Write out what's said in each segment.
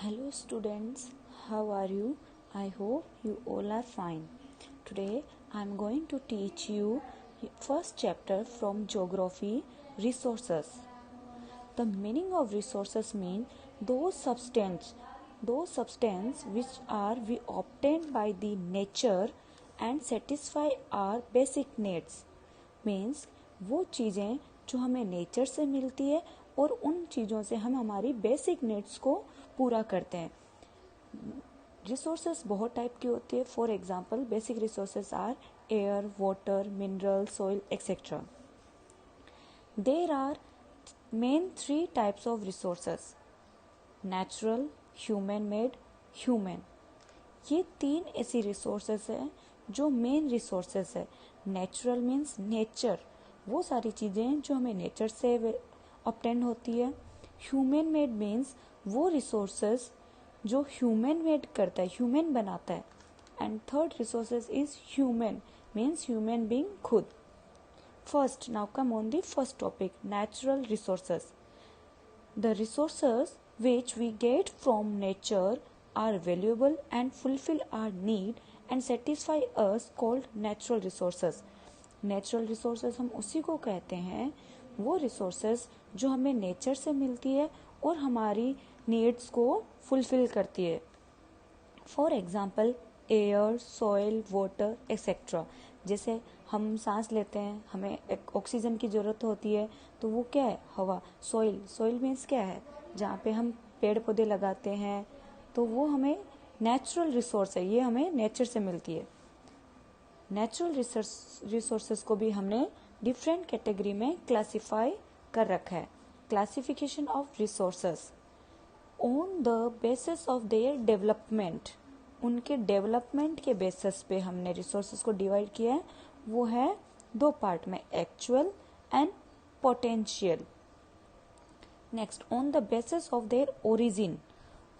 Hello students, how are you? I hope you all are fine. Today I am going to teach you first chapter from geography, resources. The meaning of resources mean those substance which are we obtained by the nature and satisfy our basic needs. Means वो चीज़ें जो हमें nature से मिलती है और उन चीज़ों से हम हमारी बेसिक नीड्स को पूरा करते हैं. रिसोर्सेस बहुत टाइप की होती है. For example basic resources are air, water, mineral, soil etcetera. There are main 3 types of resources: natural, human made, human. ये 3 ऐसी रिसोर्सेस हैं जो मेन रिसोर्सेस है. नेचुरल मीन्स नेचर, वो सारी चीज़ें जो हमें नेचर से ऑब्टेन होती है. ह्यूमन मेड मीन्स वो रिसोर्सेस जो ह्यूमन मेड करता है, ह्यूमन बनाता है. And third resources is human means human being खुद. First, now come on the first topic, natural resources. The resources which we get from nature are valuable and fulfill our need and satisfy us called natural resources. Natural resources हम उसी को कहते हैं, वो resources जो हमें nature से मिलती है और हमारी नीड्स को फुलफिल करती है. For example air, soil, water etcetera. जैसे हम सांस लेते हैं, हमें ऑक्सीजन की ज़रूरत होती है, तो वो क्या है? हवा. सॉइल मीन्स क्या है? जहाँ पे हम पेड़ पौधे लगाते हैं, तो वो हमें नेचुरल रिसोर्स है, ये हमें नेचर से मिलती है. नेचुरल रिसोर्सेस को भी हमने डिफरेंट कैटेगरी में क्लासिफाई कर रखा है. Classification of resources on the basis of their development. उनके डेवलपमेंट के बेसिस पे हमने रिसोर्सेस को डिवाइड किया है. वो है 2 पार्ट में, actual and potential. Next, on the basis of their origin.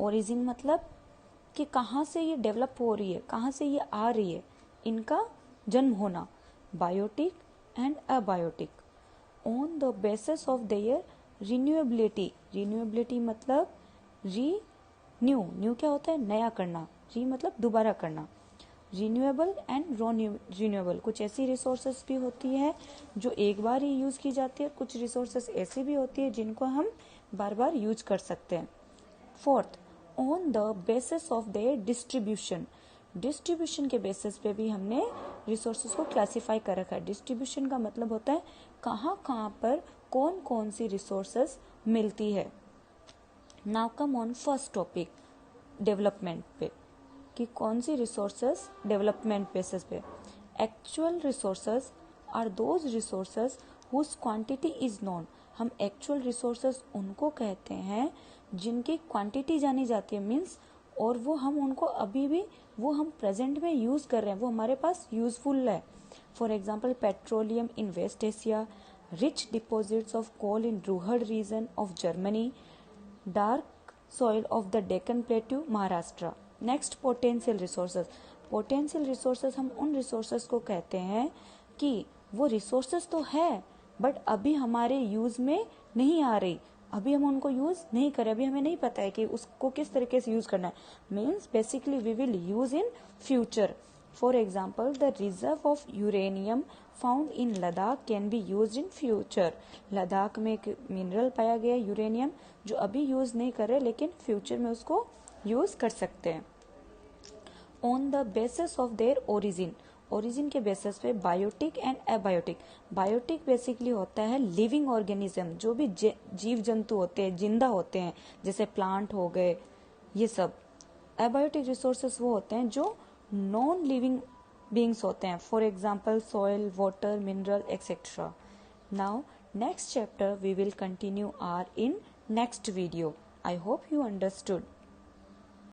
Origin मतलब कि कहाँ से ये डेवलप हो रही है, कहाँ से ये आ रही है, इनका जन्म होना. Biotic and abiotic. On the basis of their renewability. Renewability मतलब न्यू क्या होता है? नया करना. मतलब दोबारा करना. Renewable and renewable. कुछ ऐसी रिसोर्सेस भी होती है जो एक बार ही यूज की जाती है, कुछ रिसोर्सेस ऐसी भी होती है जिनको हम बार बार यूज कर सकते हैं. Fourth, on the basis of there distribution. Distribution के बेसिस पे भी हमने रिसोर्सेस को क्लासिफाई कर रखा है. डिस्ट्रीब्यूशन का मतलब होता है कहाँ कहाँ पर कौन कौन सी रिसोर्सेस मिलती है. Now come on first topic, development पे, कि कौन सी रिसोर्सेस डेवलपमेंट बेसिस पे. Actual resources are those resources whose quantity is known. हम एक्चुअल रिसोर्सेस उनको कहते हैं जिनकी क्वांटिटी जानी जाती है, मीन्स, और वो हम उनको अभी भी वो हम प्रेजेंट में यूज कर रहे हैं, वो हमारे पास यूजफुल है. For example petroleum in West Asia, rich deposits of coal in Ruhr region of Germany, dark soil of the Deccan plateau Maharashtra. Next, potential resources. Potential resources हम उन रिसोर्सेस को कहते हैं कि वो रिसोर्सेस तो है बट अभी हमारे यूज में नहीं आ रही, अभी हम उनको यूज नहीं करें, अभी हमें नहीं पता है कि उसको किस तरीके से यूज करना है. Means basically we will use in future. For example the reserve of uranium found in Ladakh can be use in future. Ladakh में एक मिनरल पाया गया यूरेनियम जो अभी यूज नहीं कर रहे, लेकिन फ्यूचर में उसको यूज कर सकते हैं. On the basis of their origin. Origin के बेसिस पे biotic and abiotic. Biotic basically होता है लिविंग ऑर्गेनिज्म, जो भी जीव जंतु होते हैं, जिंदा होते हैं, जैसे प्लांट हो गए, ये सब. एबायोटिक रिसोर्सेस वो होते हैं जो नॉन लिविंग बीइंग्स होते हैं. For example soil, water, mineral etcetera. Now next chapter we will continue our in next video. I hope you understood.